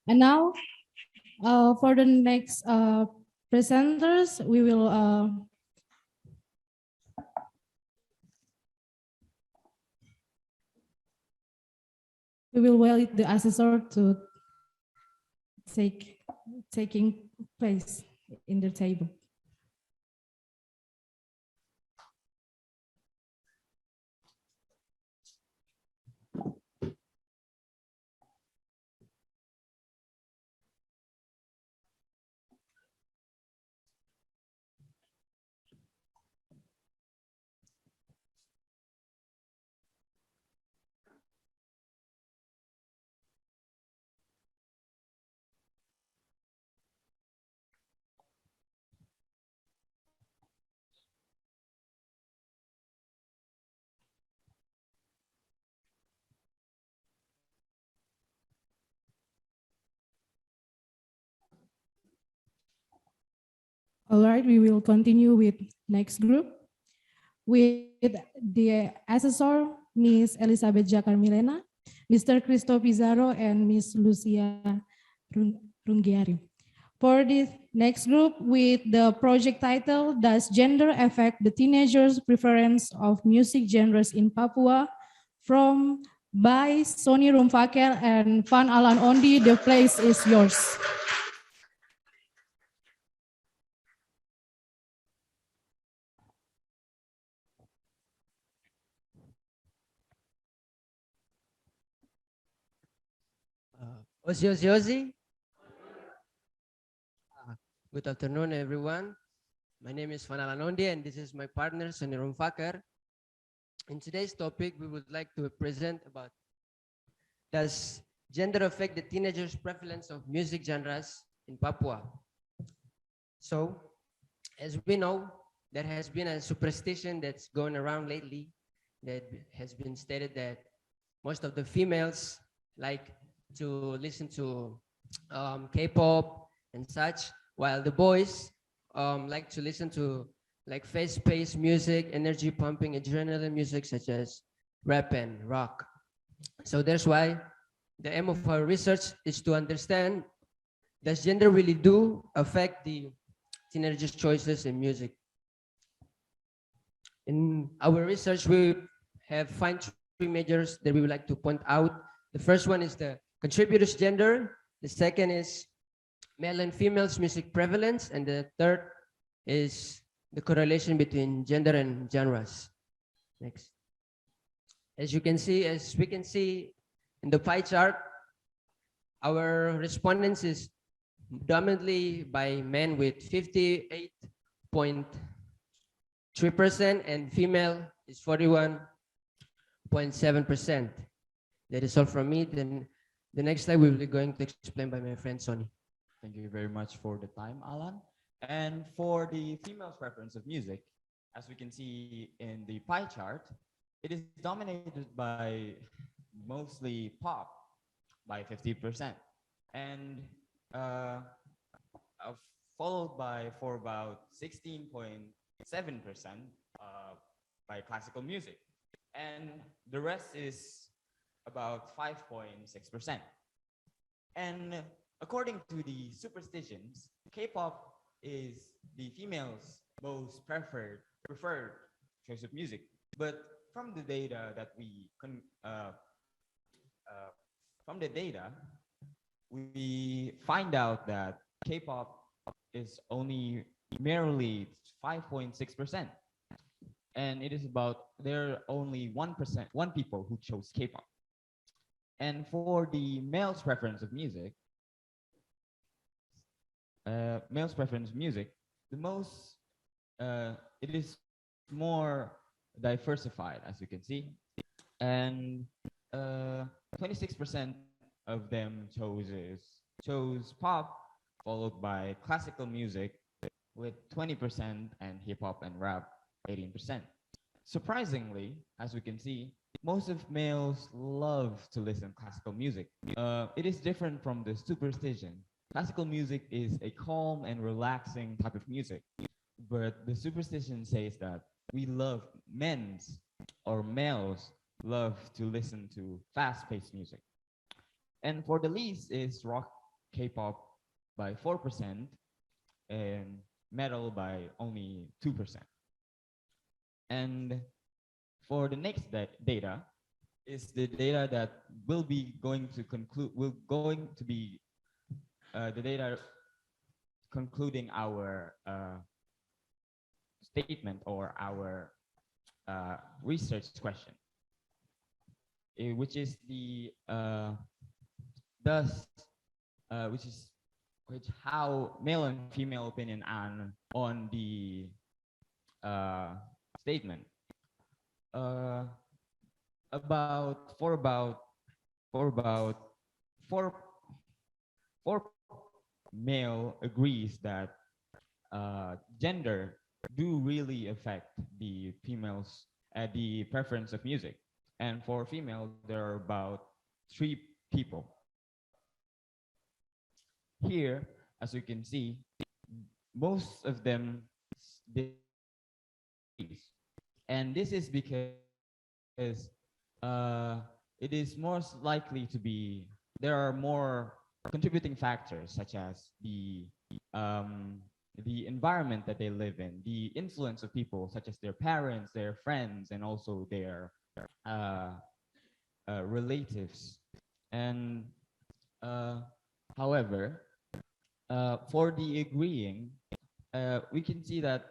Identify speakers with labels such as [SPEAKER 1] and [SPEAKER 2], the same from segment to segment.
[SPEAKER 1] And now, for the next presenters, we will wait the assessor to taking place in the table. All right, we will continue with next group with the assessor, Miss Elizabeth Jakar Milena, Mr. Cristo Pizarro, and Miss Lucia Rungiari. For this next group with the project title, Does Gender Affect the Teenagers' Preference of Music Genres in Papua? From by Sonny Rumfaker and Allan Ondi, the place is yours.
[SPEAKER 2] Ozi. Good afternoon, everyone. My name is Allan Ondi, and this is my partner, Sonny Rumfaker. In today's topic, we would like to present about does gender affect the teenagers' preference of music genres in Papua? So, as we know, there has been a superstition that's going around lately that has been stated that most of the females like to listen to K-pop and such, while the boys like to listen to like fast-paced music, energy-pumping, adrenaline music such as rap and rock. So that's why the aim of our research is to understand, does gender really do affect the teenagers' choices in music? In our research, we have found three measures that we would like to point out. The first one is the contributors' gender. The second is male and female's music prevalence. And the third is the correlation between gender and genres. Next. As we can see in the pie chart, our respondents is dominantly by men with 58.3% and female is 41.7%. That is all from me. Then the next slide will be going to explain by my friend Sonny.
[SPEAKER 3] Thank you very much for the time, Allan. And for the female's preference of music, as we can see in the pie chart, it is dominated by mostly pop by 50%, and followed by for about 16.7% by classical music, and the rest is about 5.6%. And according to the superstitions, K-pop is the female's most preferred choice of music. But from the data that we find out that K-pop is only merely 5.6%, and it is about there are only 1% people who chose K-pop. And for the male's preference of music, the most it is more diversified, as you can see, and 26% of them chose pop, followed by classical music with 20%, and hip hop and rap 18%. Surprisingly, as we can see, most of males love to listen to classical music. It is different from the superstition. Classical music is a calm and relaxing type of music, but the superstition says that males love to listen to fast-paced music. And for the least is rock K-pop by 4%, and metal by only 2%. And for the next data is the data that will be going to conclude, will going to be the data concluding our statement or our research question, which is the thus which how male and female opinion on the statement. Uh, about for about for about four four male agrees that gender do really affect the females the preference of music, and for female there are about 3 people. Here, as you can see, most of them disagrees, and this is because it is most likely to be there are more contributing factors such as the environment that they live in, the influence of people such as their parents, their friends, and also their uh, relatives. And however, for the agreeing, we can see that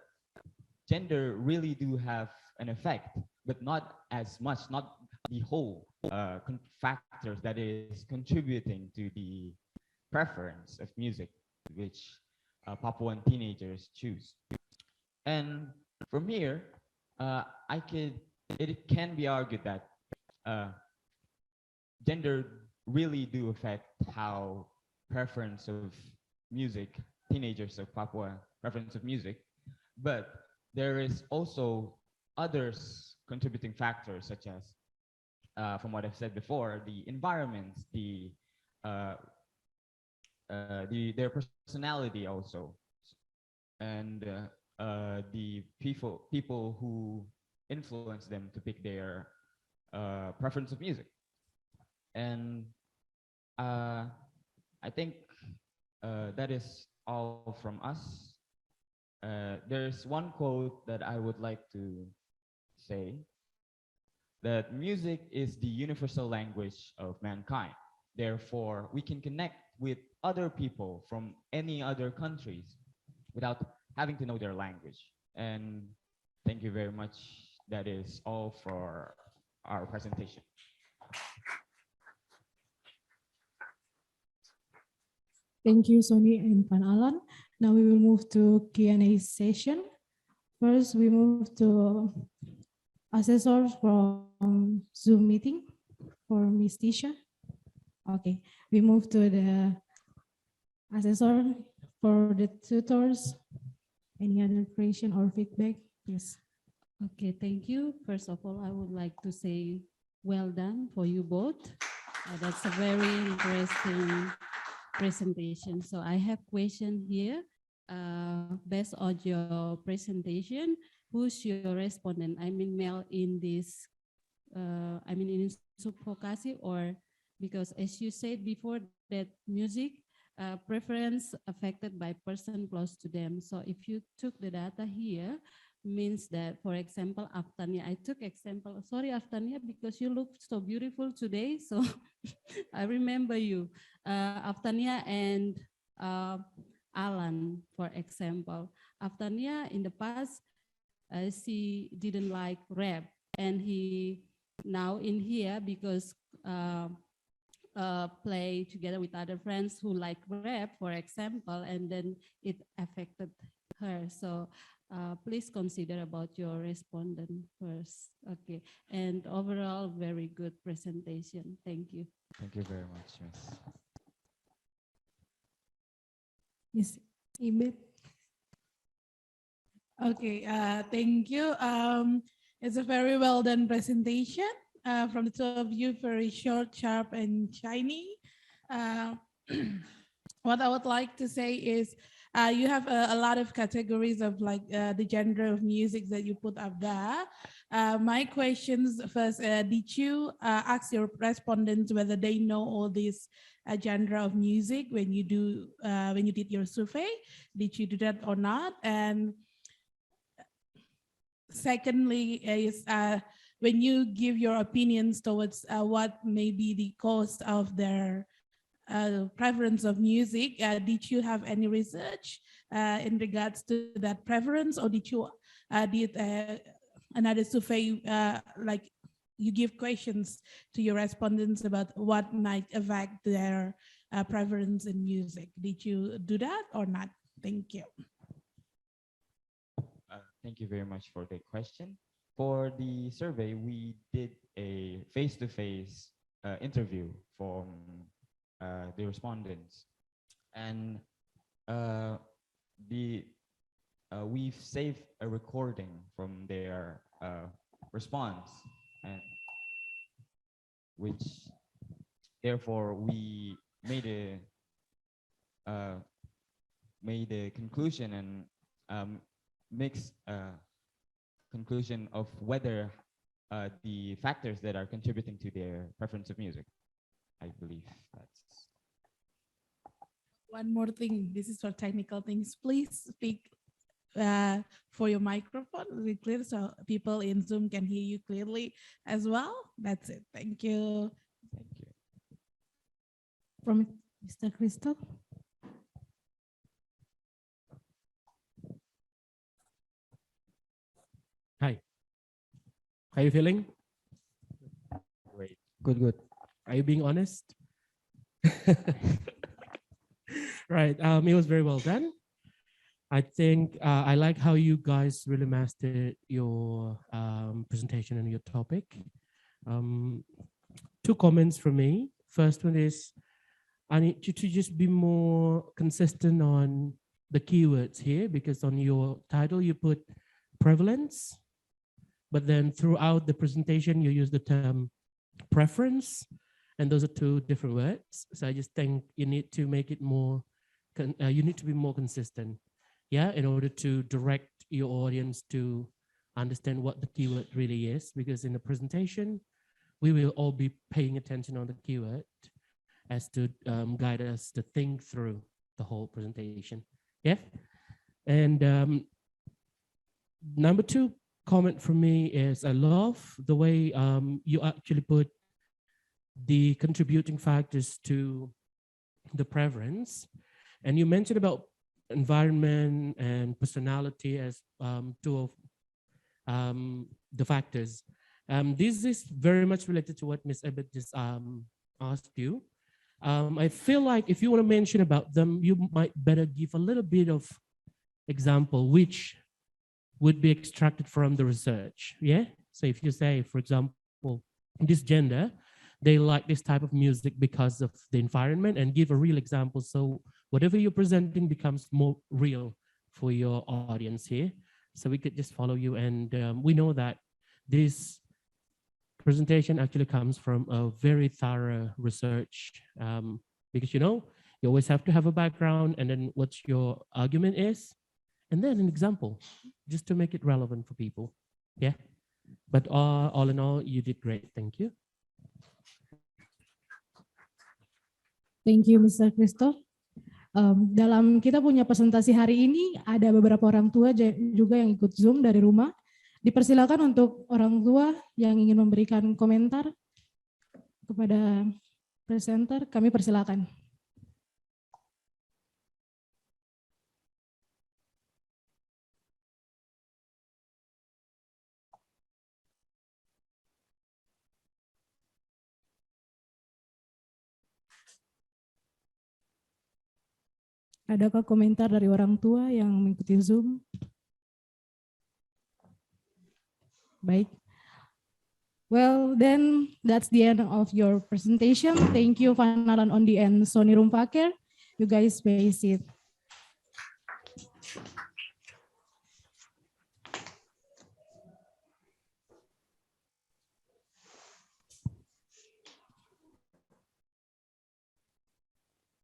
[SPEAKER 3] gender really do have an effect, but not as much, not the whole factors that is contributing to the preference of music, which Papuan teenagers choose. And from here, it can be argued that uh, gender really do affect how preference of music, teenagers of Papua preference of music, but there is also others contributing factors such as, from what I've said before, the environments, their personality also, and the people who influence them to pick their preference of music. And I think that is all from us. There's one quote that I would like to say, that music is the universal language of mankind. Therefore, we can connect with other people from any other countries without having to know their language. And thank you very much. That is all for our presentation.
[SPEAKER 1] Thank you, Sonny and Pan Allan. Now we will move to Q&A session. First, we move to assessors from Zoom meeting for Ms. Tisha. Okay, we move to the assessor for the tutors. Any other question or feedback? Yes.
[SPEAKER 4] Okay, thank you. First of all, I would like to say well done for you both. That's a very interesting presentation. So I have question here. Based on your presentation, who's your respondent? I mean, male in this, in subvocacy, or because as you said before that music preference affected by person close to them. So if you took the data here, means that, for example, Aftania, I took example, sorry Aftania, because you look so beautiful today, so I remember you. Aftania and Allan, for example. Aftania in the past, she didn't like rap, and he now in here because play together with other friends who like rap, for example, and then it affected her. So please consider about your respondent first. Okay, and overall, very good presentation. Thank you.
[SPEAKER 3] Thank you very much, Miss.
[SPEAKER 1] Yes, Ibet.
[SPEAKER 5] Okay, thank you. It's a very well done presentation from the two of you, very short, sharp, and shiny. What I would like to say is you have a lot of categories of like the genre of music that you put up there. My questions first, did you ask your respondents whether they know all these genre of music when you did your survey? Did you do that or not? And secondly is when you give your opinions towards what may be the cause of their preference of music, did you have any research in regards to that preference, or did you did another survey like you give questions to your respondents about what might affect their preference in music? Did you do that or not? Thank you.
[SPEAKER 3] Thank you very much for the question. For the survey, we did a face-to-face interview from the respondents, and we've saved a recording from their response, and which therefore we made a conclusion and mixed conclusion of whether the factors that are contributing to their preference of music. I believe that's.
[SPEAKER 5] One more thing, this is for technical things. Please speak for your microphone really clear so people in Zoom can hear you clearly as well. That's it. Thank you.
[SPEAKER 3] Thank you.
[SPEAKER 1] From Mr. Christo.
[SPEAKER 6] Hi. How are you feeling? Great. Good, good. Are you being honest? Right. It was very well done. I think I like how you guys really mastered your presentation and your topic. Two comments from me. First one is I need you to just be more consistent on the keywords here, because on your title you put prevalence, but then throughout the presentation you use the term preference, and those are two different words. So I just think you need to make it more, you need to be more consistent, yeah, in order to direct your audience to understand what the keyword really is, because in the presentation, we will all be paying attention on the keyword as to guide us to think through the whole presentation, yeah? And number two comment from me is I love the way you actually put the contributing factors to the preference. And you mentioned about environment and personality as two of the factors. This is very much related to what Ms. Ebert just asked you. I feel like if you want to mention about them, you might better give a little bit of example which would be extracted from the research, yeah? So if you say, for example, this gender, they like this type of music because of the environment, and give a real example. So whatever you're presenting becomes more real for your audience here. So we could just follow you. And we know that this presentation actually comes from a very thorough research because, you know, you always have to have a background and then what your argument is, and then an example, just to make it relevant for people. Yeah. But all in all, you did great. Thank you.
[SPEAKER 1] Thank you, Mr. Christo. Dalam kita punya presentasi hari ini, ada beberapa orang tua juga yang ikut Zoom dari rumah. Dipersilakan untuk orang tua yang ingin memberikan komentar kepada presenter, kami persilakan. Adakah komentar dari orang tua yang mengikuti Zoom? Baik. Well, then that's the end of your presentation. Thank you, Allan Ondi and Sonny Rumfaker. You guys may sit.